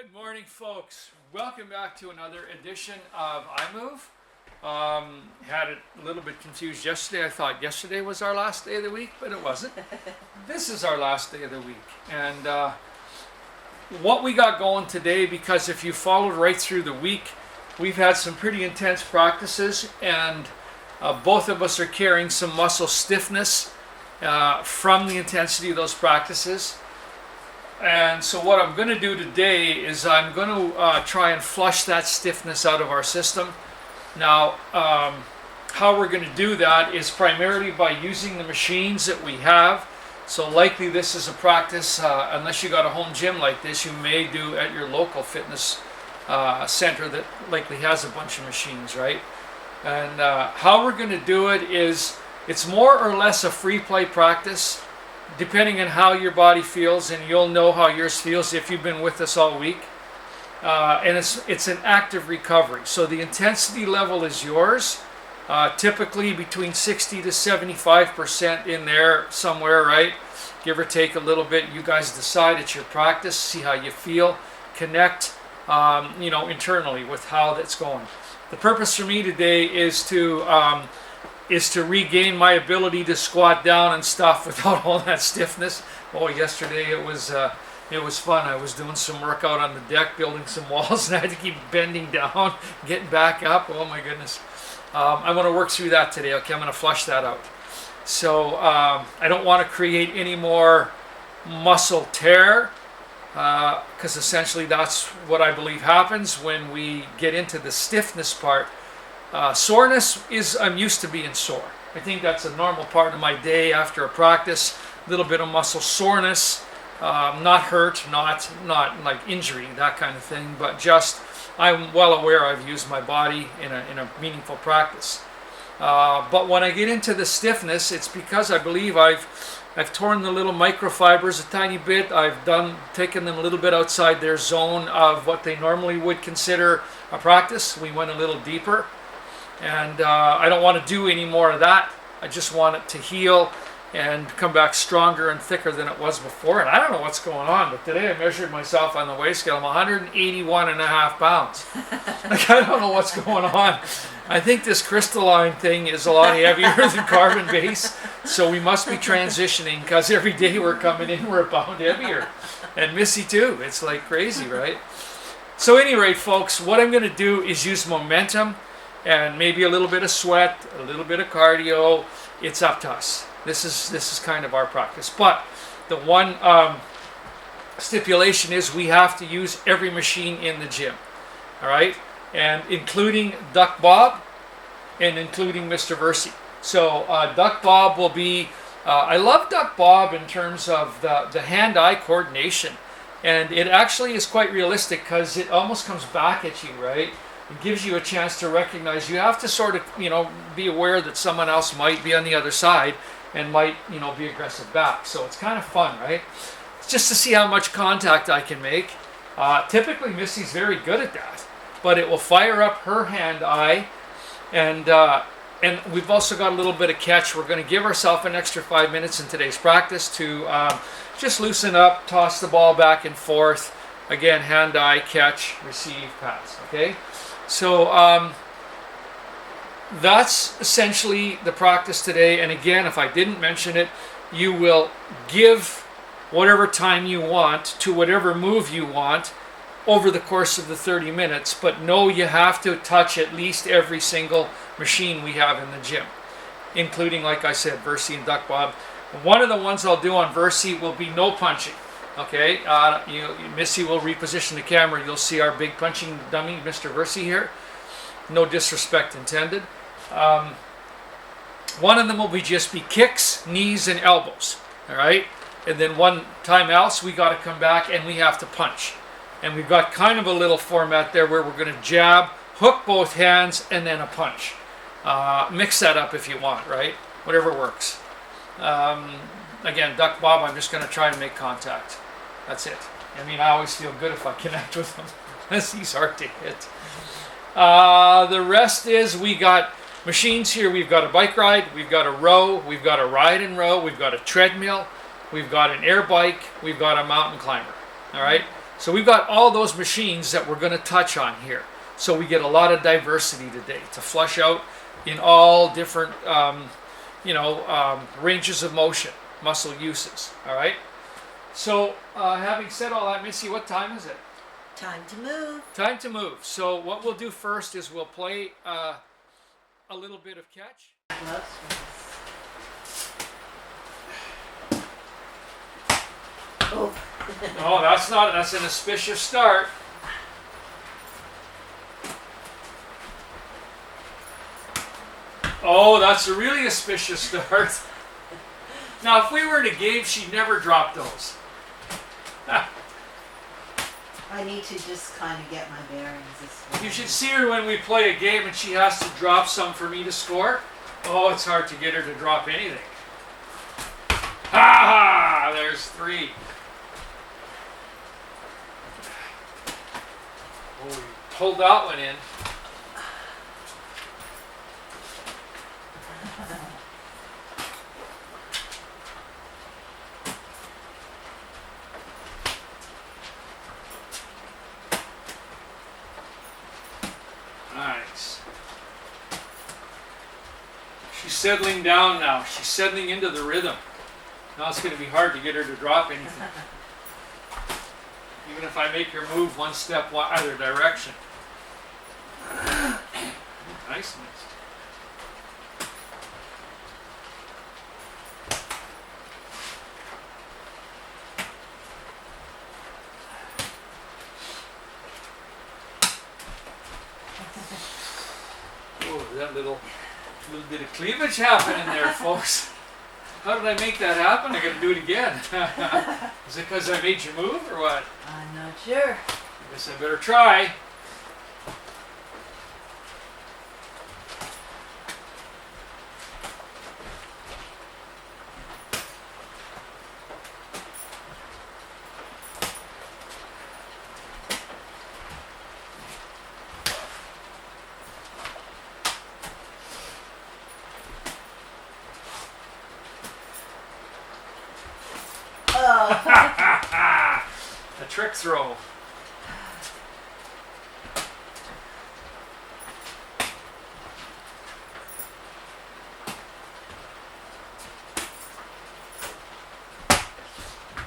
Good morning, folks. Welcome back to another edition of iMove. Had it a little bit confused yesterday. I thought yesterday was our last day of the week, but it wasn't. This is our last day of the week. And what we got going today, because if you followed right through the week, we've had some pretty intense practices, and both of us are carrying some muscle stiffness from the intensity of those practices. And so what I'm going to do today is I'm going to try and flush that stiffness out of our system. Now, how we're going to do that is primarily by using the machines that we have. So likely this is a practice, unless you got a home gym like this, you may do at your local fitness center that likely has a bunch of machines, right? And how we're going to do it is, it's more or less a free play practice, depending on how your body feels, and you'll know how yours feels if you've been with us all week. And it's an active recovery. So the intensity level is yours, typically between 60 to 75% in there somewhere, right? Give or take a little bit. You guys decide, it's your practice, see how you feel, connect, internally with how that's going. The purpose for me today is to regain my ability to squat down and stuff without all that stiffness. Oh, yesterday it was fun. I was doing some workout on the deck, building some walls, and I had to keep bending down, getting back up. Oh my goodness. I want to work through that today. Okay, I'm going to flush that out. So I don't want to create any more muscle tear, because essentially that's what I believe happens when we get into the stiffness part. Soreness is, I'm used to being sore. I think that's a normal part of my day after a practice. A little bit of muscle soreness, not hurt, not like injury, that kind of thing, but just I'm well aware I've used my body in a meaningful practice. But when I get into the stiffness, it's because I believe I've torn the little microfibers a tiny bit. I've taken them a little bit outside their zone of what they normally would consider a practice. We went a little deeper. And I don't want to do any more of that. I just want it to heal and come back stronger and thicker than it was before. And I don't know what's going on, but today I measured myself on the weigh scale. I'm 181 and a half pounds. Like, I don't know what's going on. I think this crystalline thing is a lot heavier than carbon base. So we must be transitioning, because every day we're coming in, we're a pound heavier. And Missy too. It's like crazy, right? So at any rate, folks, what I'm going to do is use momentum and maybe a little bit of sweat, a little bit of cardio. It's up to us. This is kind of our practice. But the one stipulation is we have to use every machine in the gym. All right? And including Duck Bob and including Mr. Versi. So Duck Bob will be, I love Duck Bob in terms of the hand-eye coordination. And it actually is quite realistic, because it almost comes back at you, right? It gives you a chance to recognize. You have to sort of, be aware that someone else might be on the other side and might, be aggressive back. So it's kind of fun, right? It's just to see how much contact I can make. Typically, Missy's very good at that, but it will fire up her hand-eye, and we've also got a little bit of catch. We're going to give ourselves an extra 5 minutes in today's practice to just loosen up, toss the ball back and forth. Again, hand-eye, catch, receive, pass. Okay. So that's essentially the practice today. And again, if I didn't mention it, you will give whatever time you want to whatever move you want over the course of the 30 minutes. But know you have to touch at least every single machine we have in the gym, including, like I said, Versi and Duck Bob. One of the ones I'll do on Versi will be no punching. Okay, Missy will reposition the camera. You'll see our big punching dummy, Mr. Versi here. No disrespect intended. One of them will just be kicks, knees, and elbows. All right, and then one time else we got to come back and we have to punch. And we've got kind of a little format there where we're going to jab, hook both hands, and then a punch. Mix that up if you want, right? Whatever works. Again, Duck Bob, I'm just going to try and make contact. That's it. I mean, I always feel good if I connect with him, unless he's hard to hit. The rest is, we got machines here. We've got a bike ride, we've got a row, we've got a ride and row, we've got a treadmill, we've got an air bike, we've got a mountain climber. All right. So we've got all those machines that we're going to touch on here. So we get a lot of diversity today to flush out in all different, ranges of motion, muscle uses. All right. So having said all that, Missy, what time is it? Time to move. Time to move. So what we'll do first is we'll play a little bit of catch. Loves Oh. No, that's an auspicious start. Oh, that's a really auspicious start. Now, if we were in a game, she'd never drop those. I need to just kind of get my bearings this morning. You should see her when we play a game and she has to drop some for me to score. Oh, it's hard to get her to drop anything. Ha ha! There's 3. Oh, we pulled that one in. Nice. She's settling down now. She's settling into the rhythm. Now it's going to be hard to get her to drop anything. Even if I make her move one step either direction. Nice. Oh, that little bit of cleavage happening there, folks. How did I make that happen? I gotta do it again. Is it because I made you move or what? I'm not sure. I guess I better try. A trick throw.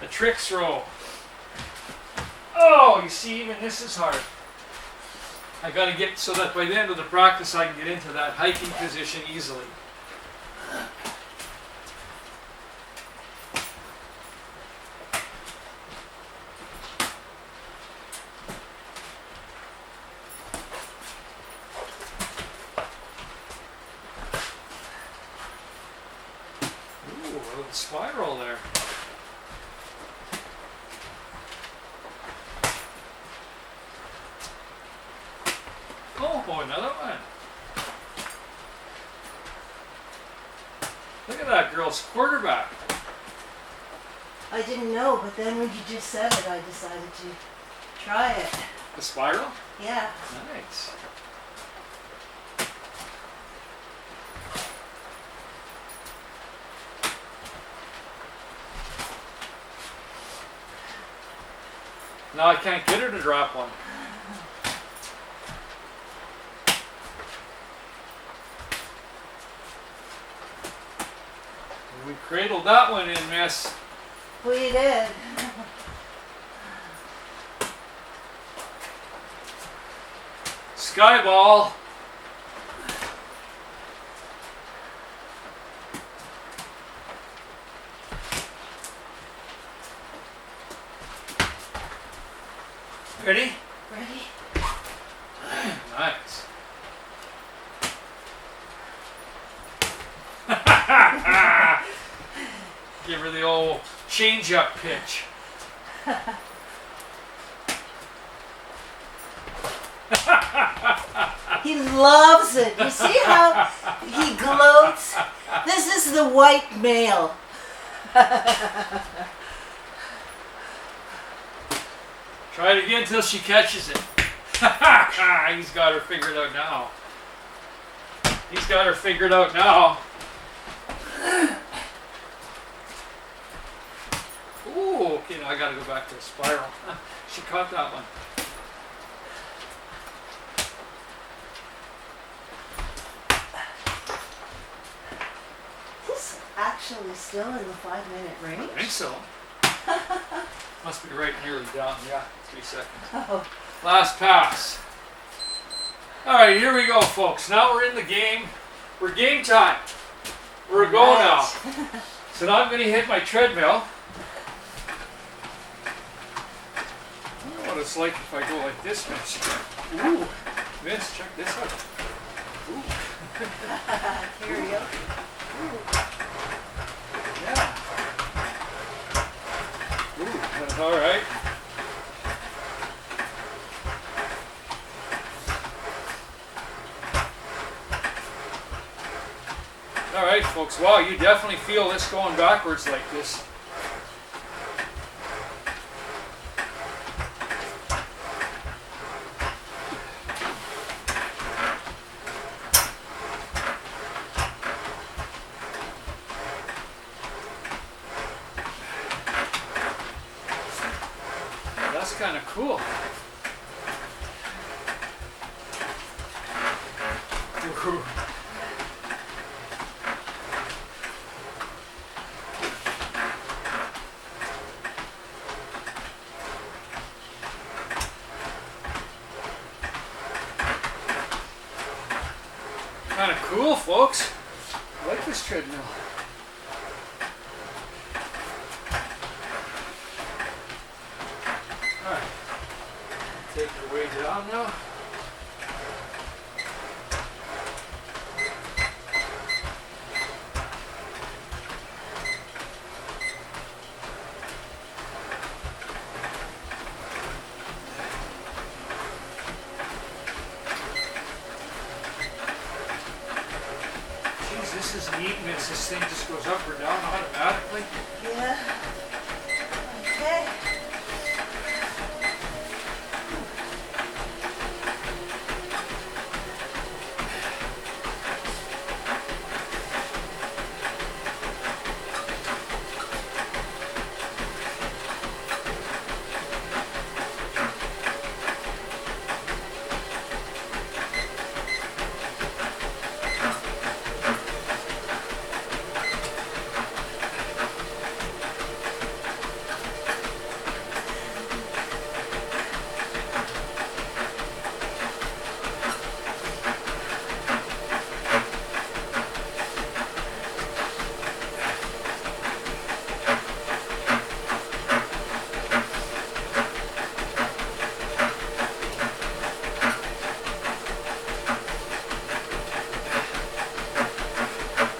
A trick throw. Oh, you see, even this is hard. I gotta get so that by the end of the practice I can get into that hiking position easily. Spiral there. Oh, another one. Look at that girl's quarterback. I didn't know, but then when you just said it, I decided to try it. The spiral? Yeah. Nice. Now I can't get her to drop one. We cradled that one in, miss. We did. Sky ball. Ready? Ready? Nice. Give her the old change-up pitch. He loves it. You see how he gloats? This is the white male. Try it again till she catches it. He's got her figured out now. He's got her figured out now. Ooh, okay, now I gotta go back to the spiral. She caught that one. He's actually still in the 5-minute range. I think so. Must be right nearly down. Yeah, 3 seconds. Oh, Last pass. All right, here we go, folks. Now we're in the game. We're game time. We're a go now. So now I'm going to hit my treadmill. I don't know what it's like if I go like this, Vince. Ooh, Vince, check this out. Ooh. here we go. Yeah. Ooh, that's all right. All right, folks. Wow, you definitely feel this going backwards like this. That's kind of cool. Ooh. Kind of cool, folks. I like this treadmill. All right. Take your way down now. Jeez, this is neat, Miss. This thing just goes up or down automatically. Yeah. Okay.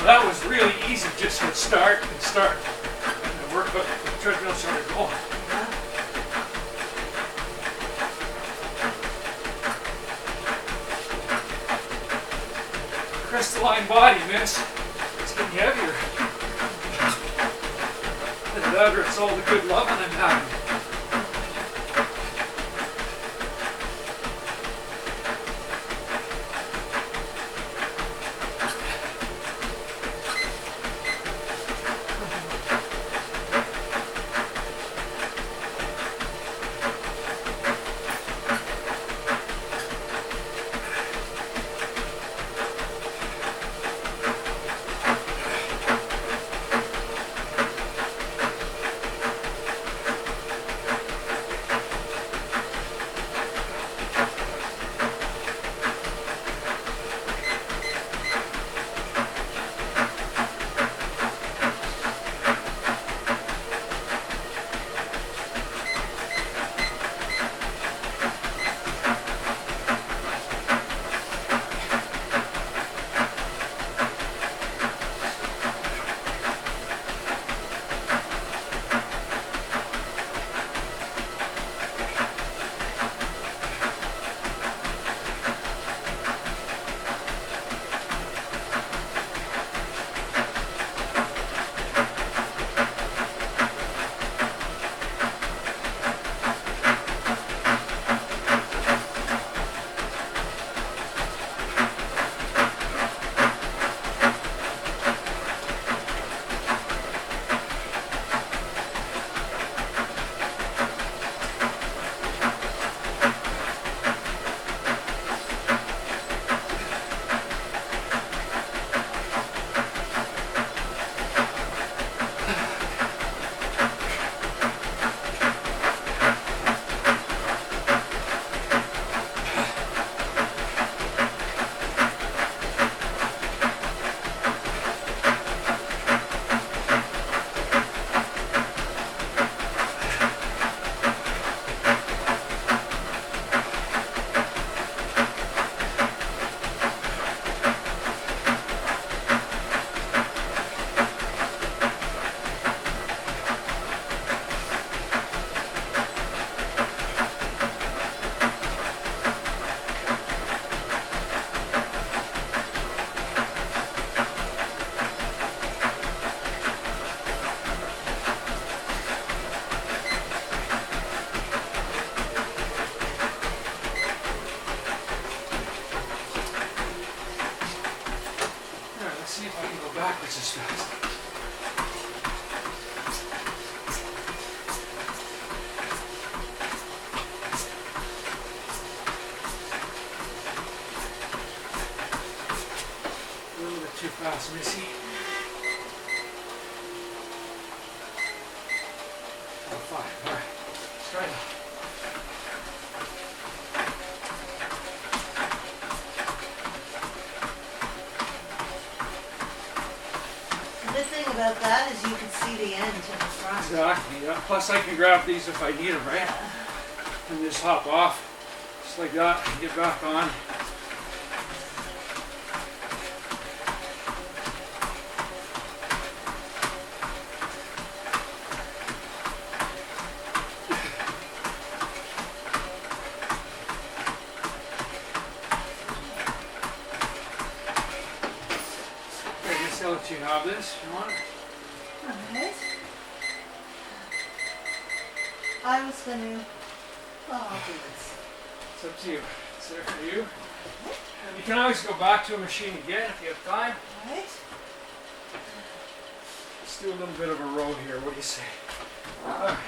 That was really easy, just to start and start. And work up the treadmill started going. Crystalline body, Miss. It's getting heavier. And that or it's all the good loving I'm having. fast, Missy. Oh, 5. All right. Let's try that. The good thing about that is you can see the end to the front. Exactly, yeah. Plus I can grab these if I need them, right? Yeah. And just hop off. Just like that, and get back on. Okay, just let you have this if you want it. Alright. I was gonna. Well, I'll do this. It's up to you. It's there for you. And you can always go back to a machine again if you have time. Alright. Let's do a little bit of a row here. What do you say? All right.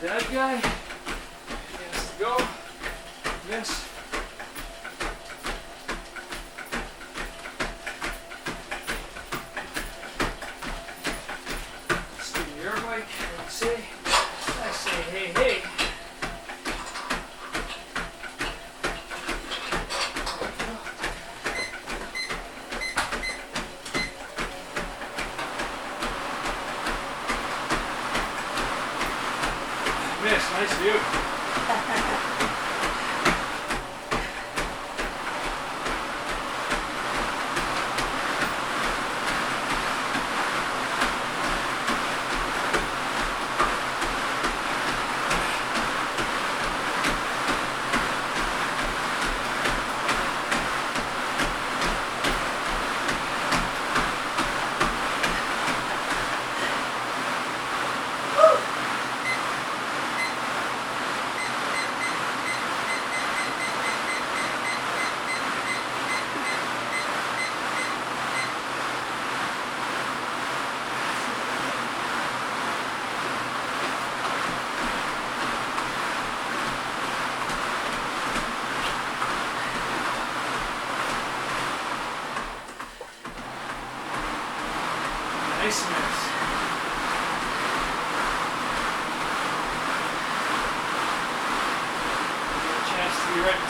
That guy has to go. Yes. Steam your bike. What do you say? I say, hey, hey. Miss, nice view.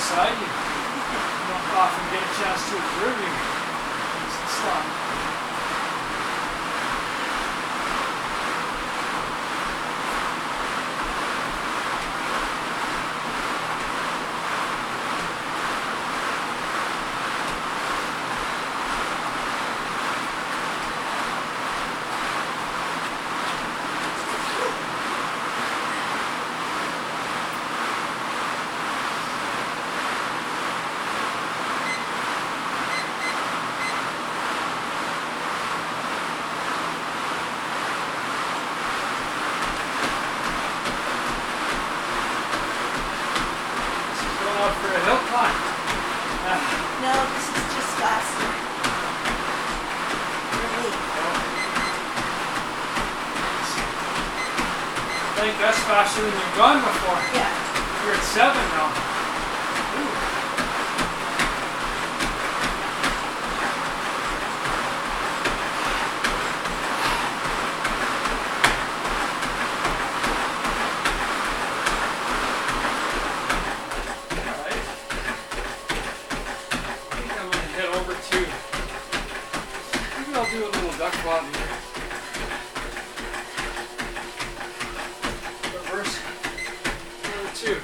beside you. You don't often get a chance to observe you. Stop. For a hill climb. No, this is just faster. Really? I think that's faster than you've gone before. Yeah. You're at 7 now. Ooh. I'll do a little duck body here. Reverse. Number 2.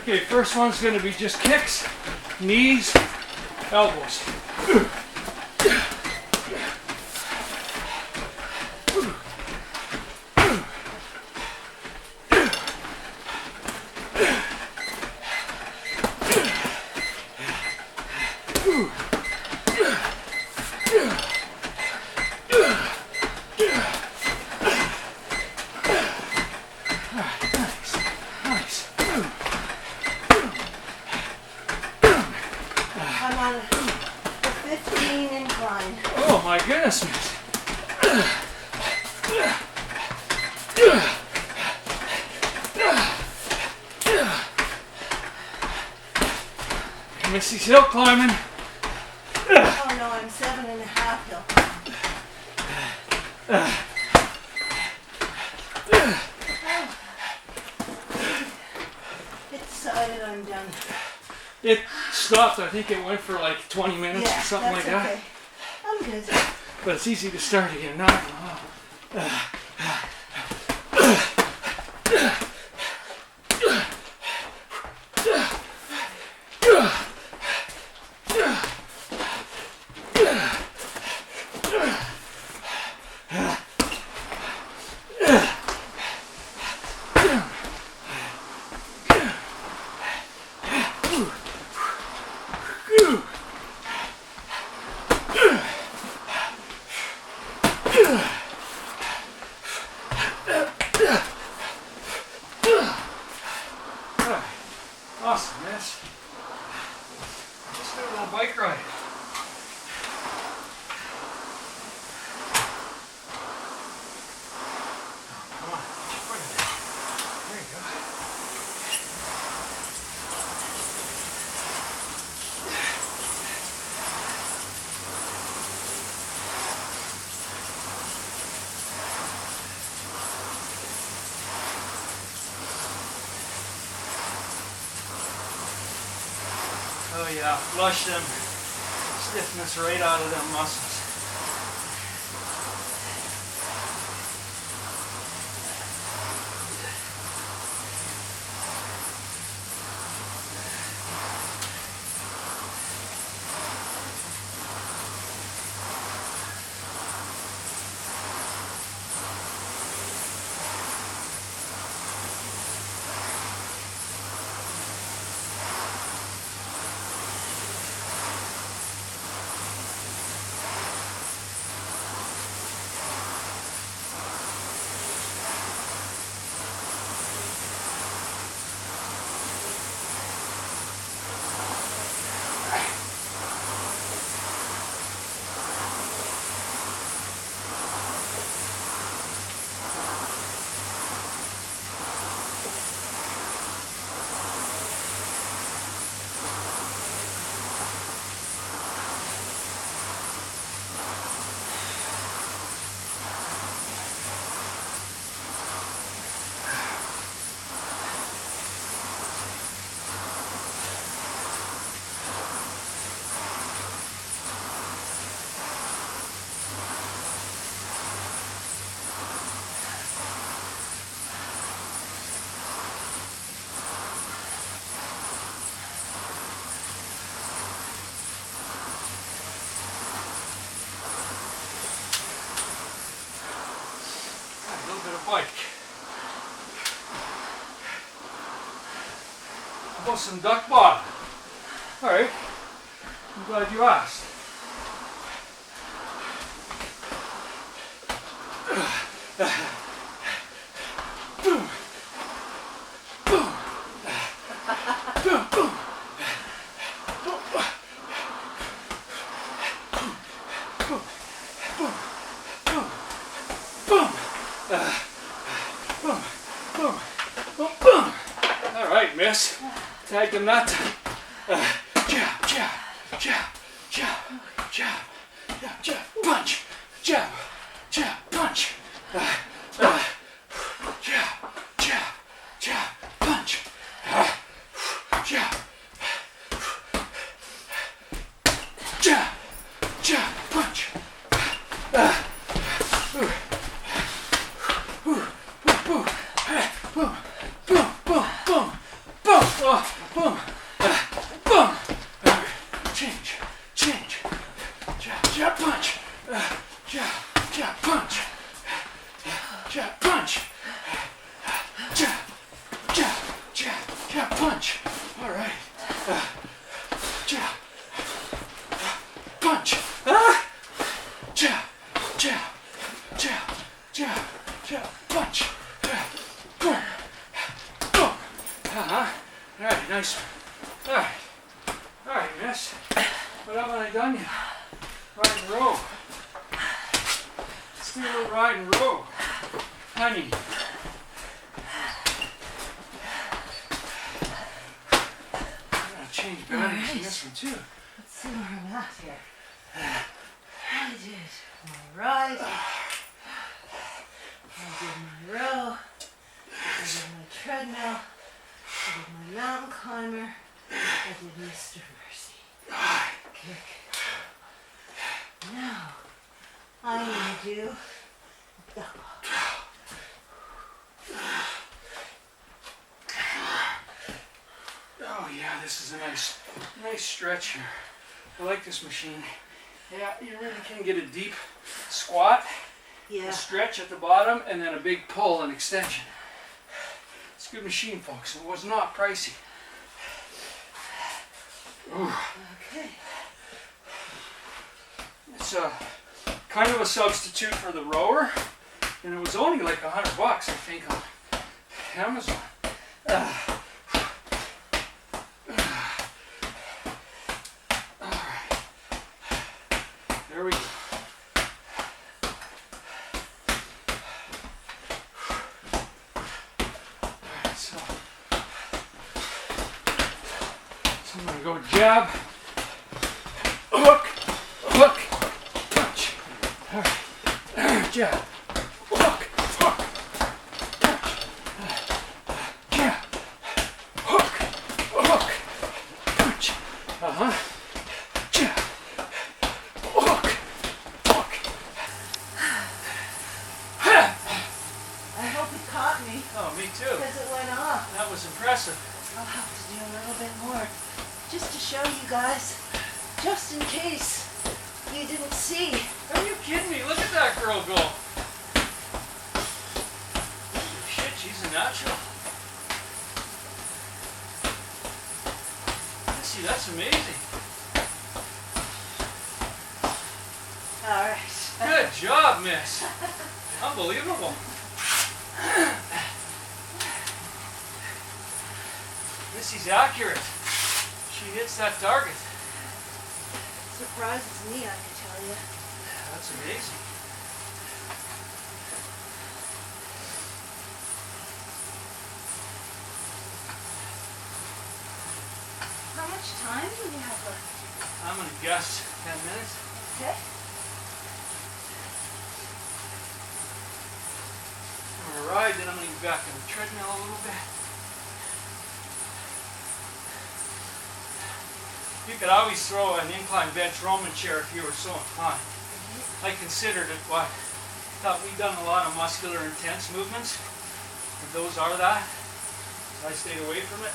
Okay, first one's going to be just kicks, knees, elbows. I'm on a 15 incline. Oh my goodness, miss. Missy's hill climbing. Oh no, I'm 7.5 hill. It decided I'm done. It stopped. I think it went for like 20 minutes Yeah, or something like that's that. okay. I'm good. But it's easy to start again now. Awesome, yes. Let's do a little bike ride. Come on, put it there. There you go. Oh yeah, flush them stiffness right out of them muscles. some duck bottom. All right. I'm glad you asked. Boom. Boom. Boom. Boom. All right, miss. Tag the nut. Jab, jab, jab, jab, jab, jab, jab, punch, jab, jab, punch. Jab, jab, jab, punch. Jab, jab, jab, punch. Change. Jab, punch. Jab, punch. Jab, punch. Jab, punch. All right. Jab, punch. Jab, punch. Boom. Boom. All right, nice one. All right, miss. What haven't I done yet? Ride and row. Let's do a little ride and row. Honey. I'm gonna change batteries in this one too. Let's see where I'm at here. I did my ride. I did my row. I did my treadmill. I did my mountain climber. I did Mr. Mercy. Kick. Now, I'm going to do double. Oh yeah, this is a nice stretch here. I like this machine. Yeah, you really can get a deep squat, Yeah. a stretch at the bottom, and then a big pull and extension. It's a good machine, folks. It was not pricey. Ooh. Okay. It's kind of a substitute for the rower, and it was only like $100, I think, on Amazon. All right, there we go. All right, so I'm gonna go jab, hook, punch. All right, jab, hook, punch. Jab, hook, punch. Jab, hook. I hope it caught me Oh, me too. because it went off. That was impressive. I'll have to do a little bit more just to show you guys, just in case you didn't see. Are you kidding me? Look at that girl go. Shit, she's a natural. See, that's amazing. All right. Good job, miss. Unbelievable. Missy's accurate. She hits that target. Surprises me, I can tell you. That's amazing. How much time do we have left? I'm gonna guess 10 minutes. Okay. I'm gonna ride, then I'm gonna get back on the treadmill a little bit. You could always throw an incline bench Roman chair if you were so inclined. I considered it, but thought we'd done a lot of muscular intense movements, and those are that. So I stayed away from it.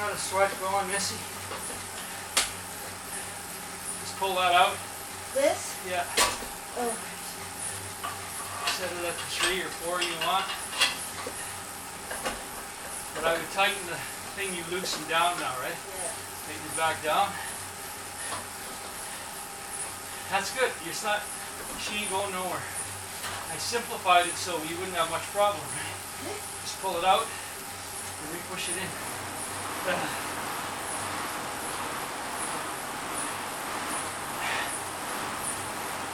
got a sweat going, Missy. Just pull that out. This? Yeah. Oh. Set it at the 3 or 4 you want. But I would tighten the thing you loosen down now, right? Yeah. Tighten it back down. That's good. It's not, she ain't going nowhere. I simplified it so you wouldn't have much problem. Just pull it out and re-push it in.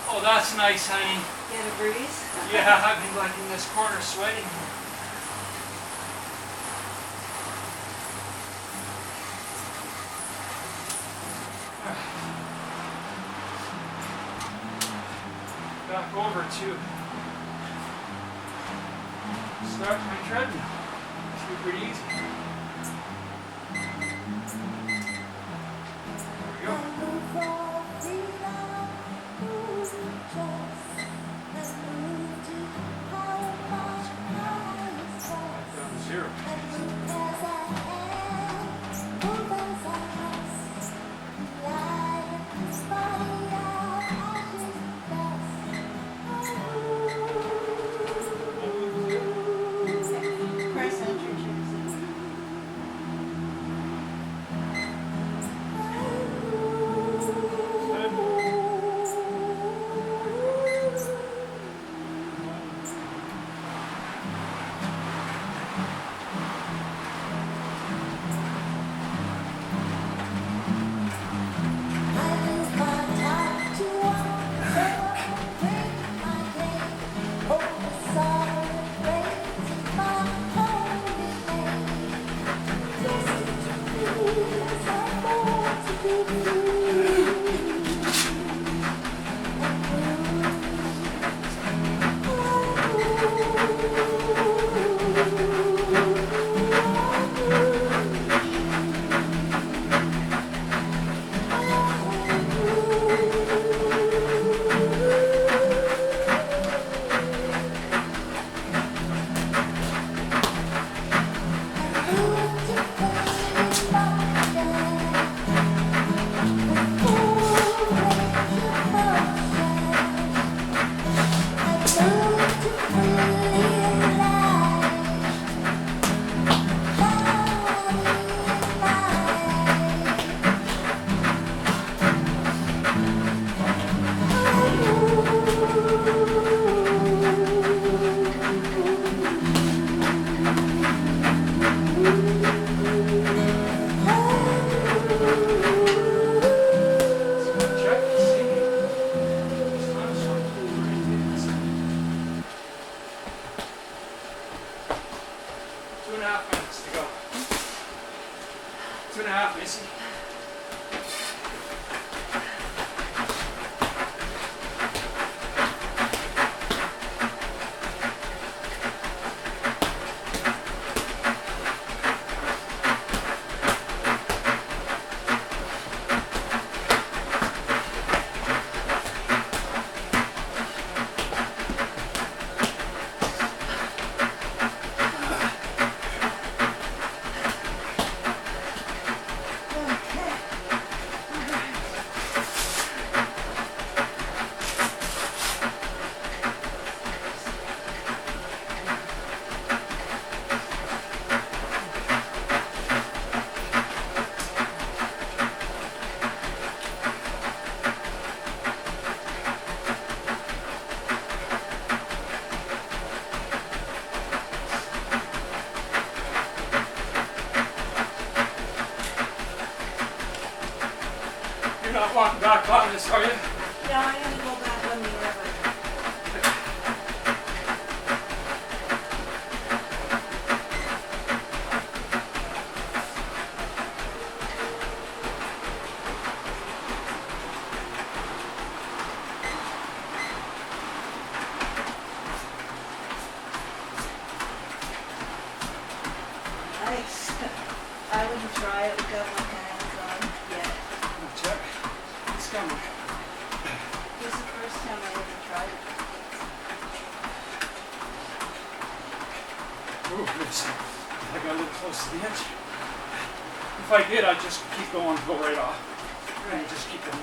Oh, that's nice, honey. Get a breeze? Yeah, I've been like in this corner sweating. Back over to start my treadmill. Should be pretty easy. There we go. Down to 0. Press enter to Check and see. It's not something very 2.5 minutes to go. 2.5, Missy. You're not wanting back on this, are you? No, I gotta go back on the elevator. I wouldn't try it without my hands on yet. Check. It's coming. Here's a If I did, I'd just keep going, go right off. And just keep going.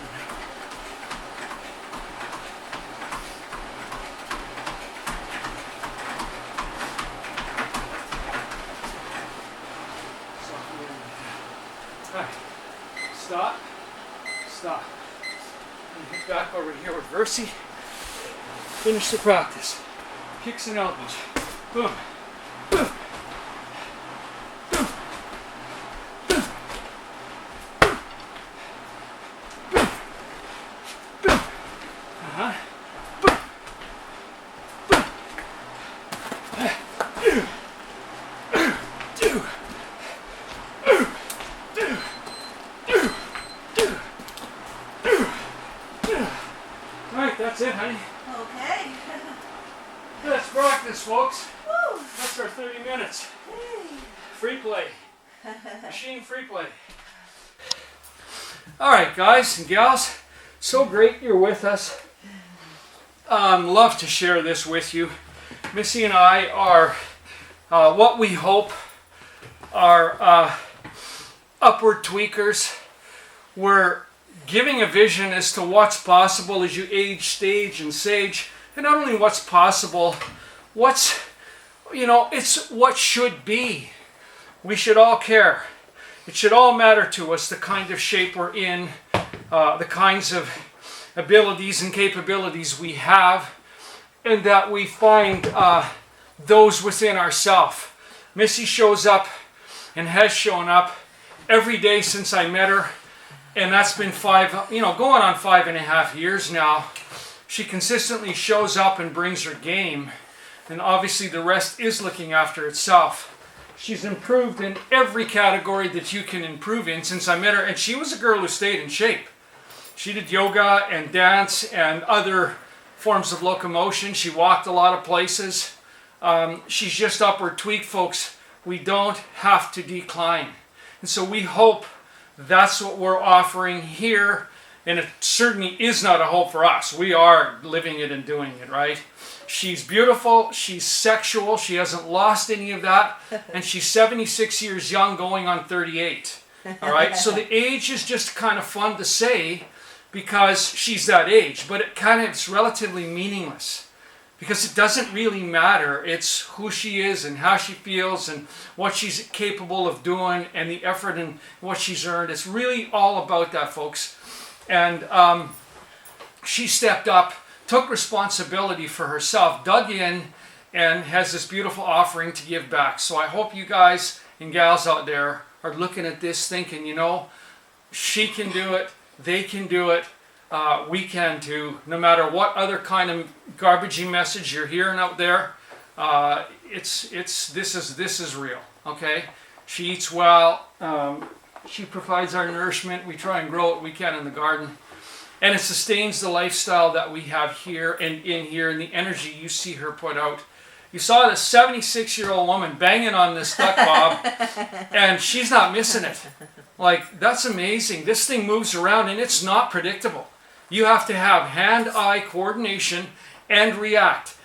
Alright, stop, stop. And hit back over here with Versi. Finish the practice. Kicks and elbows. Boom. Boom. Boom. Boom. Boom. Boom. Uh-huh. Boom. Boom. Alright, that's it, honey. Okay. Let's practice, folks. Woo. That's our 30 minutes. Hey. Free play. Machine free play. Alright, guys and gals. So great you're with us. Love to share this with you. Missy and I are what we hope are upward tweakers. We're giving a vision as to what's possible as you age, stage, and sage. And not only what's possible, what's, it's what should be. We should all care. It should all matter to us, the kind of shape we're in, the kinds of abilities and capabilities we have, and that we find those within ourselves. Missy shows up and has shown up every day since I met her, and that's been going on 5.5 years now. She consistently shows up and brings her game, and obviously the rest is looking after itself. She's improved in every category that you can improve in since I met her, and she was a girl who stayed in shape. She did yoga and dance and other forms of locomotion. She walked a lot of places. She's just upward tweaked, folks. We don't have to decline. And so we hope that's what we're offering here. And it certainly is not a hope for us. We are living it and doing it, right? She's beautiful. She's sexual. She hasn't lost any of that. And she's 76 years young, going on 38. All right? So the age is just kind of fun to say because she's that age. But it's relatively meaningless because it doesn't really matter. It's who she is and how she feels and what she's capable of doing and the effort and what she's earned. It's really all about that, folks. And she stepped up, took responsibility for herself, dug in, and has this beautiful offering to give back. So I hope you guys and gals out there are looking at this thinking, she can do it, they can do it, we can too. No matter what other kind of garbagey message you're hearing out there, this is real. Okay, she eats well. She provides our nourishment. We try and grow what we can in the garden. And it sustains the lifestyle that we have here and in here and the energy you see her put out. You saw this 76-year-old woman banging on this duck bob, and she's not missing it. Like, that's amazing. This thing moves around, and it's not predictable. You have to have hand-eye coordination and react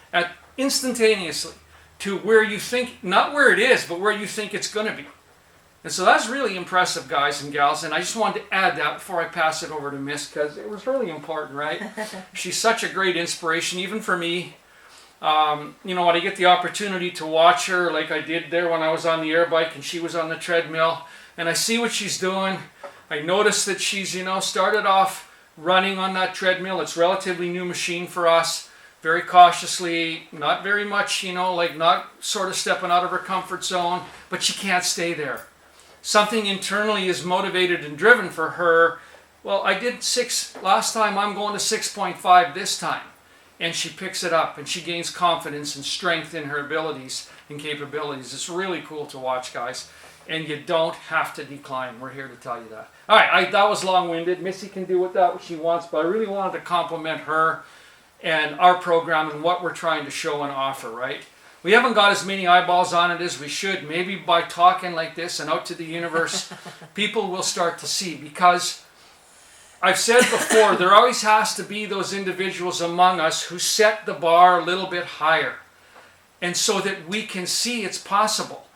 instantaneously to where you think, not where it is, but where you think it's going to be. And so that's really impressive, guys and gals, and I just wanted to add that before I pass it over to Miss, because it was really important, right? She's such a great inspiration, even for me. When I get the opportunity to watch her, like I did there when I was on the air bike and she was on the treadmill, and I see what she's doing. I notice that she's, started off running on that treadmill. It's a relatively new machine for us, very cautiously, not very much, not sort of stepping out of her comfort zone, but she can't stay there. Something internally is motivated and driven for her. Well, I did 6 last time, I'm going to 6.5 this time. And she picks it up and she gains confidence and strength in her abilities and capabilities. It's really cool to watch, guys. And you don't have to decline. We're here to tell you that. All right, that was long-winded. Missy can do with that what she wants, but I really wanted to compliment her and our program and what we're trying to show and offer, right? We haven't got as many eyeballs on it as we should. Maybe by talking like this and out to the universe, people will start to see. Because I've said before, there always has to be those individuals among us who set the bar a little bit higher. And so that we can see it's possible.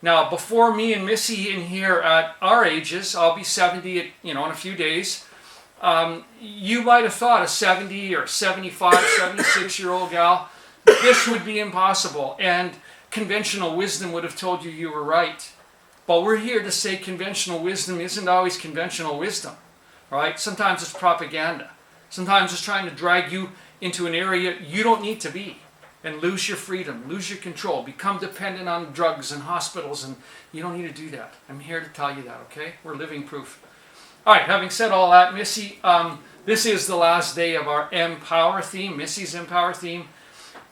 Now, before me and Missy in here at our ages, I'll be 70, in a few days. You might have thought a 70 or 75, 76-year-old gal, this would be impossible. And conventional wisdom would have told you were right. But we're here to say conventional wisdom isn't always conventional wisdom, right? Sometimes it's propaganda. Sometimes it's trying to drag you into an area you don't need to be and lose your freedom, lose your control, become dependent on drugs and hospitals, and you don't need to do that. I'm here to tell you that, okay? We're living proof. All right, having said all that, Missy, this is the last day of our Empower theme, Missy's Empower theme,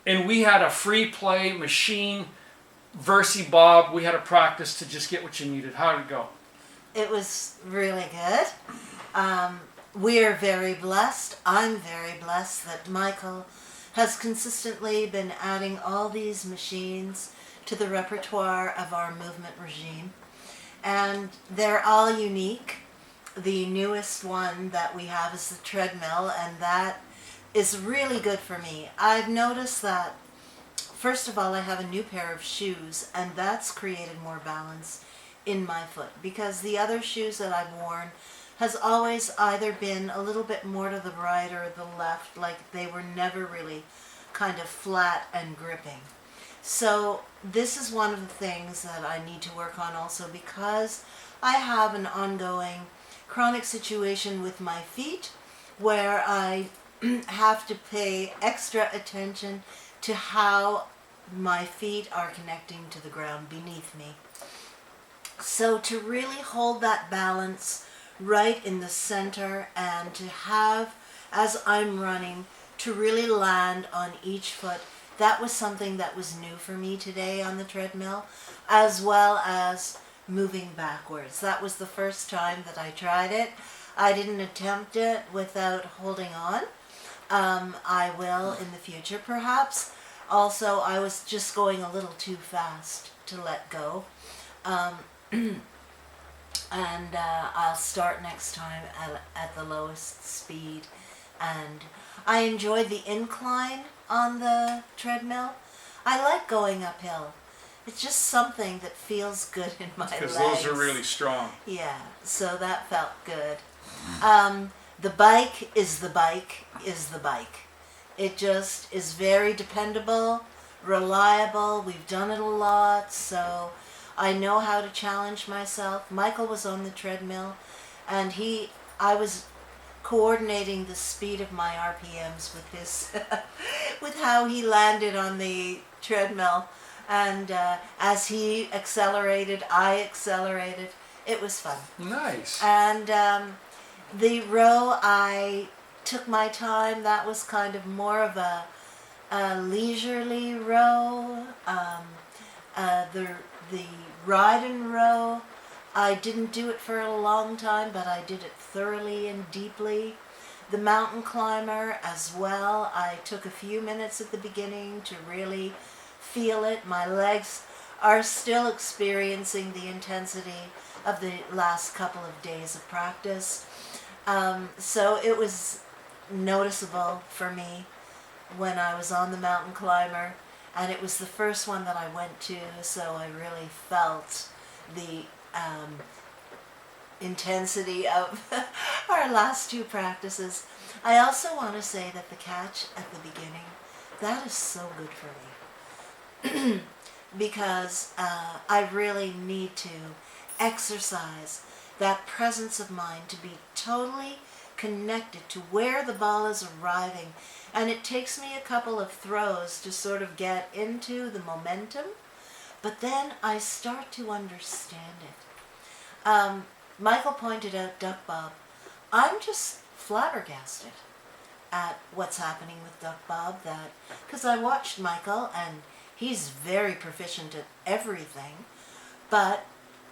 and we had a free play machine, Versy Bob. We had a practice to just get what you needed. How did it go? It was really good. We're very blessed. I'm very blessed that Michael has consistently been adding all these machines to the repertoire of our movement regime. And they're all unique. The newest one that we have is the treadmill, and that is really good for me. I've noticed that, first of all, I have a new pair of shoes, and that's created more balance in my foot, because the other shoes that I've worn has always either been a little bit more to the right or the left, like they were never really kind of flat and gripping. So this is one of the things that I need to work on also, because I have an ongoing chronic situation with my feet where I have to pay extra attention to how my feet are connecting to the ground beneath me. So to really hold that balance right in the center, and to have, as I'm running, to really land on each foot, that was something that was new for me today on the treadmill, as well as moving backwards. That was the first time that I tried it. I didn't attempt it without holding on. I will in the future perhaps. Also, I was just going a little too fast to let go. And I'll start next time at the lowest speed. And I enjoyed the incline on the treadmill. I like going uphill. It's just something that feels good in my legs. Because those are really strong. Yeah, so that felt good. The bike is the bike is the bike. It just is very dependable, reliable. We've done it a lot, so I know how to challenge myself. Michael was on the treadmill, and I was coordinating the speed of my RPMs with his, with how he landed on the treadmill. And as he accelerated, I accelerated. It was fun. Nice. And the row, I took my time. That was kind of more of a leisurely row. The ride and row, I didn't do it for a long time, but I did it thoroughly and deeply. The mountain climber as well, I took a few minutes at the beginning to really feel it. My legs are still experiencing the intensity of the last couple of days of practice. So it was noticeable for me when I was on the mountain climber, and it was the first one that I went to, so I really felt the intensity of our last two practices. I also want to say that the catch at the beginning, that is so good for me. Because I really need to exercise that presence of mind to be totally connected to where the ball is arriving. And it takes me a couple of throws to sort of get into the momentum, but then I start to understand it. Michael pointed out Duck Bob. I'm just flabbergasted at what's happening with Duck Bob, because I watched Michael and he's very proficient at everything, but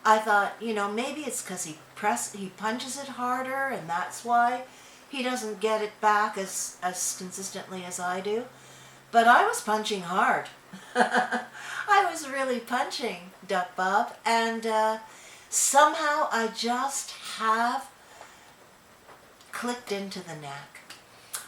I thought, maybe it's because he punches it harder, and that's why he doesn't get it back as consistently as I do. But I was punching hard. I was really punching Duck Bob, and somehow I just have clicked into the knack.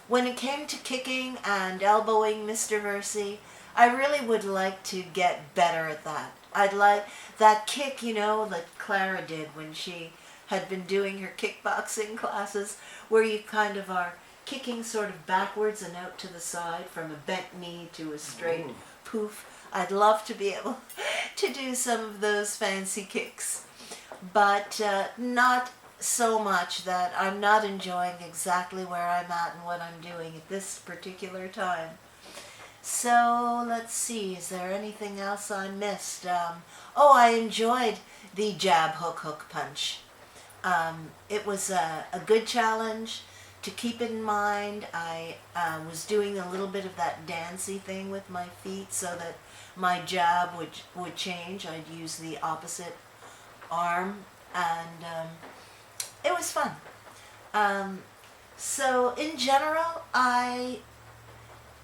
When it came to kicking and elbowing Mr. Versey, I really would like to get better at that. I'd like that kick, that Clara did when she had been doing her kickboxing classes, where you kind of are kicking sort of backwards and out to the side from a bent knee to a straight poof. I'd love to be able to do some of those fancy kicks, but not so much that I'm not enjoying exactly where I'm at and what I'm doing at this particular time. So let's see, is there anything else I missed? I enjoyed the jab, hook, punch. It was a good challenge to keep in mind. I was doing a little bit of that dancey thing with my feet so that my jab would change. I'd use the opposite arm, and it was fun. So in general, I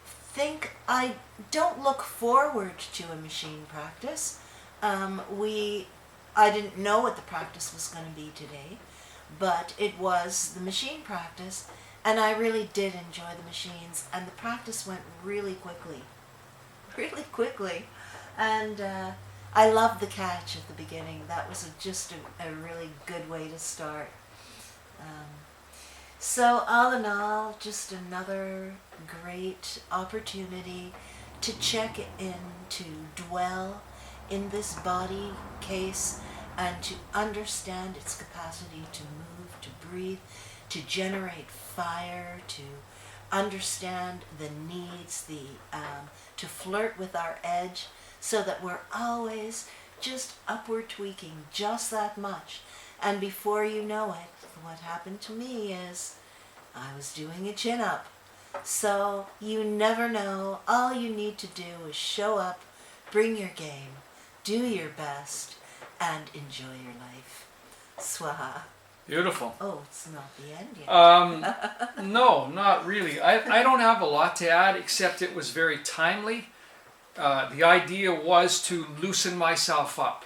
think I don't look forward to a machine practice. I didn't know what the practice was going to be today, but it was the machine practice, and I really did enjoy the machines, and the practice went really quickly, and I loved the catch at the beginning. That was just a really good way to start. So all in all, just another great opportunity to check in, to dwell in this body case, and to understand its capacity to move, to breathe, to generate fire, to understand the needs, to flirt with our edge, so that we're always just upward tweaking just that much. And before you know it, what happened to me is I was doing a chin-up. So you never know. All you need to do is show up, bring your game, do your best, and enjoy your life. Swaha. Beautiful. Oh, it's not the end yet. No, not really. I don't have a lot to add, except it was very timely. The idea was to loosen myself up,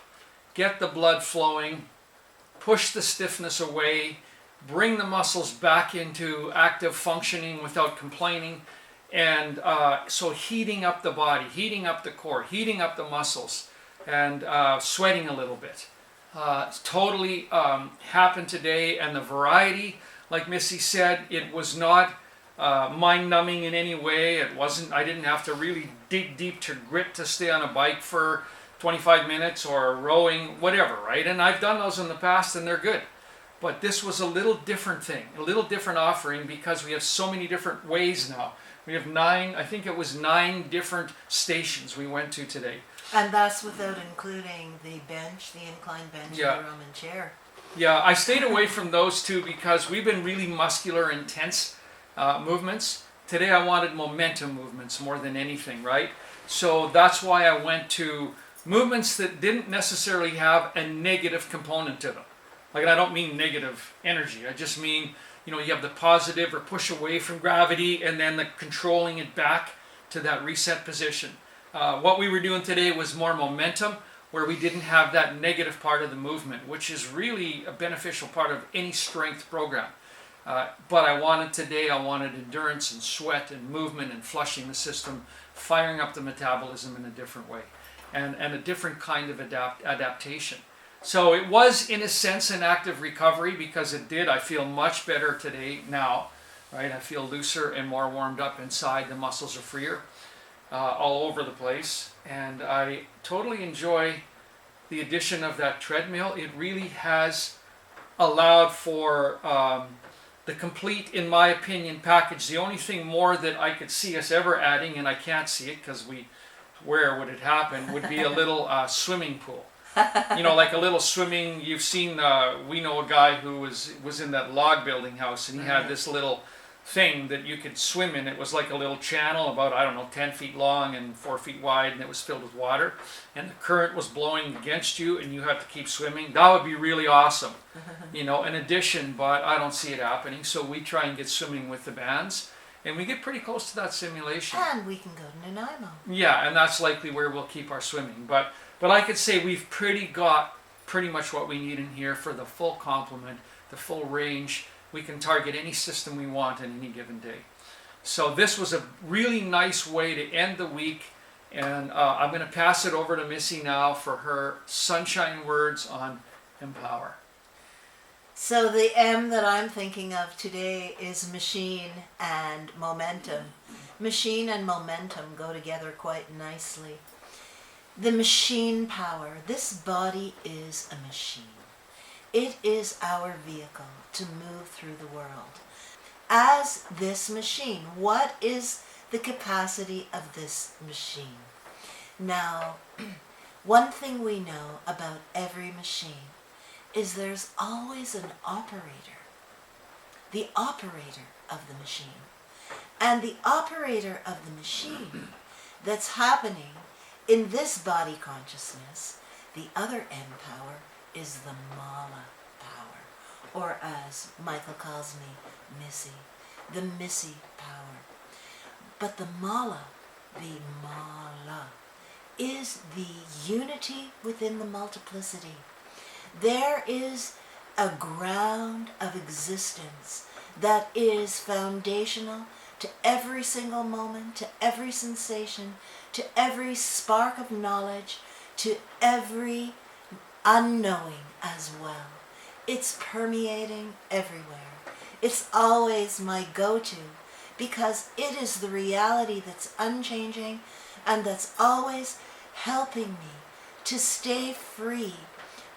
get the blood flowing, push the stiffness away, bring the muscles back into active functioning without complaining, and so heating up the body, heating up the core, heating up the muscles, and sweating a little bit. Totally happened today, and the variety, like Missy said, it was not mind-numbing in any way. It wasn't. I didn't have to really dig deep to grit to stay on a bike for 25 minutes or rowing, whatever, right? And I've done those in the past, and they're good. But this was a little different thing, a little different offering, because we have so many different ways now. We have 9 different stations we went to today. And that's without including the bench, the incline bench, Yeah. and the Roman chair. Yeah, I stayed away from those two because we've been really muscular, intense movements. Today I wanted momentum movements more than anything, right? So that's why I went to movements that didn't necessarily have a negative component to them. Like, I don't mean negative energy. I just mean, you have the positive or push away from gravity, and then the controlling it back to that reset position. What we were doing today was more momentum, where we didn't have that negative part of the movement, which is really a beneficial part of any strength program. But I wanted endurance and sweat and movement and flushing the system, firing up the metabolism in a different way, and a different kind of adaptation. So it was, in a sense, an active recovery, because I feel much better today now, right? I feel looser and more warmed up inside. The muscles are freer all over the place. And I totally enjoy the addition of that treadmill. It really has allowed for the complete, in my opinion, package. The only thing more that I could see us ever adding, and I can't see it because where would it happen, would be a little swimming pool. Like a little swimming. You've seen, we know a guy who was in that log building house, and he had this little thing that you could swim in. It was like a little channel about, 10 feet long and 4 feet wide, and it was filled with water, and the current was blowing against you, and you had to keep swimming. That would be really awesome, an addition, but I don't see it happening. So we try and get swimming with the bands, and we get pretty close to that simulation. And we can go to Nanaimo. Yeah, and that's likely where we'll keep our swimming. But I could say we've got pretty much what we need in here for the full complement, the full range. We can target any system we want on any given day. So this was a really nice way to end the week And I'm going to pass it over to Missy now for her sunshine words on empower. So the M that I'm thinking of today is machine and momentum. Machine and momentum go together quite nicely. The machine power. This body is a machine. It is our vehicle to move through the world. As this machine, what is the capacity of this machine? Now, one thing we know about every machine is there's always an operator. The operator of the machine. And the operator of the machine that's happening in this body consciousness, the other M power, is the mala power, or as Michael calls me, Missy, the Missy power. But the mala is the unity within the multiplicity. There is a ground of existence that is foundational to every single moment, to every sensation, to every spark of knowledge, to every unknowing as well. It's permeating everywhere. It's always my go-to because it is the reality that's unchanging and that's always helping me to stay free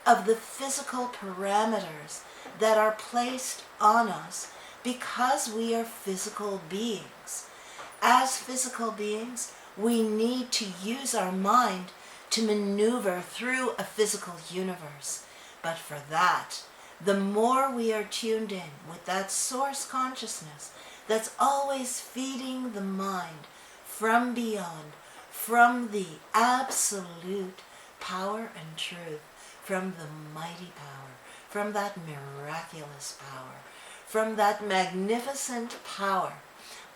of the physical parameters that are placed on us because we are physical beings. As physical beings, we need to use our mind to maneuver through a physical universe. But for that, the more we are tuned in with that source consciousness that's always feeding the mind from beyond, from the absolute power and truth, from the mighty power, from that miraculous power, from that magnificent power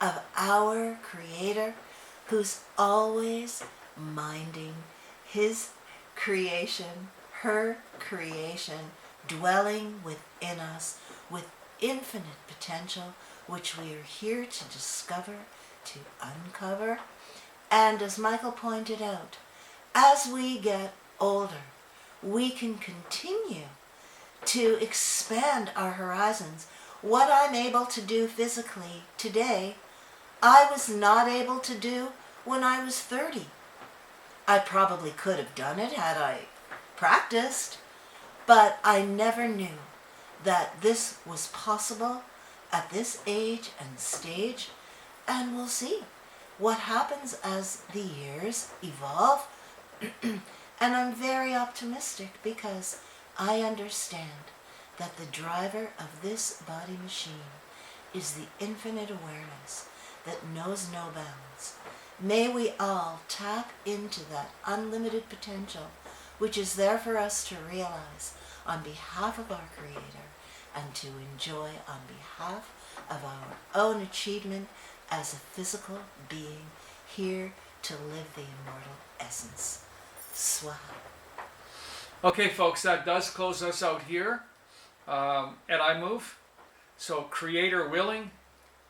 of our Creator who's always minding his creation, her creation, dwelling within us with infinite potential, which we are here to discover, to uncover. And as Michael pointed out, as we get older, we can continue to expand our horizons. What I'm able to do physically today, I was not able to do when I was 30. I probably could have done it had I practiced, but I never knew that this was possible at this age and stage, and we'll see what happens as the years evolve. And I'm very optimistic because I understand that the driver of this body machine is the infinite awareness that knows no bounds. May we all tap into that unlimited potential which is there for us to realize on behalf of our Creator and to enjoy on behalf of our own achievement as a physical being here to live the immortal essence. Swaha. Okay, folks, that does close us out here at iMove. So, Creator willing,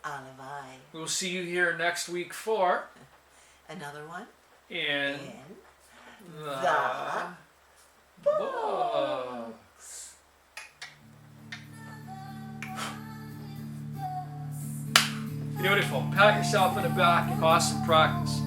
Alavai. we'll see you here next week for Another one In the Books. Beautiful. Pat yourself in the back. Awesome practice.